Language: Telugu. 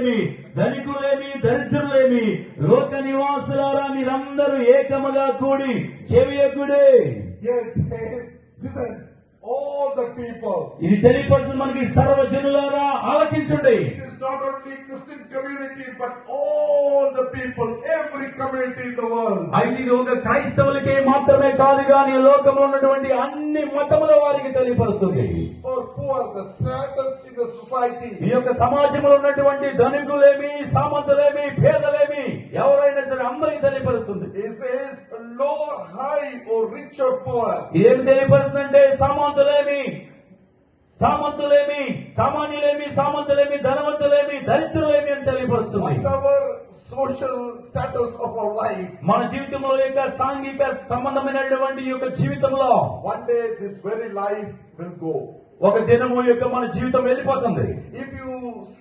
శ్రీమంతులేమి, ధనికులేమి, దరిద్రులేమి, లోక నివాసులారా మీరందరూ ఏకముగా కూడి చెవియకుడే. Here it says, listen, all the people. ఇది తెలియపరుస్తుంది మనకి, సర్వజనులారా ఆలకించుండి. It is not only Christian community, but all the people, every community in the world. అయితే ఇది ఒక క్రైస్తవులకే మాత్రమే కాదు గాని లోకంలో ఉన్నటువంటి అన్ని మతముల వారికి తెలియపరుస్తుంది. For poor, the status in the society. ఈ యొక్క సమాజంలో ఉన్నటువంటి ధనికులేమి, సామంతులేమి, పేదలేమి, ఎవరైనా సరే అందరికి తెలియపరుస్తుంది. It says low or high or rich or poor. ఏమి తెలియపరుస్తుందంటే సామంతులేమి, సామాన్యులేమి, సామంతులేమి, ధనవంతులేమి, దరిద్రులేమి అని తెలియపరుస్తుంది. Whatever social status of our life, మన జీవితంలో యొక్క సాంఘిక సంబంధమైనటువంటి యొక్క జీవితంలో one day this very life will go. ఒక దినము యొక్క మన జీవితం వెళ్ళిపోతుంది. If you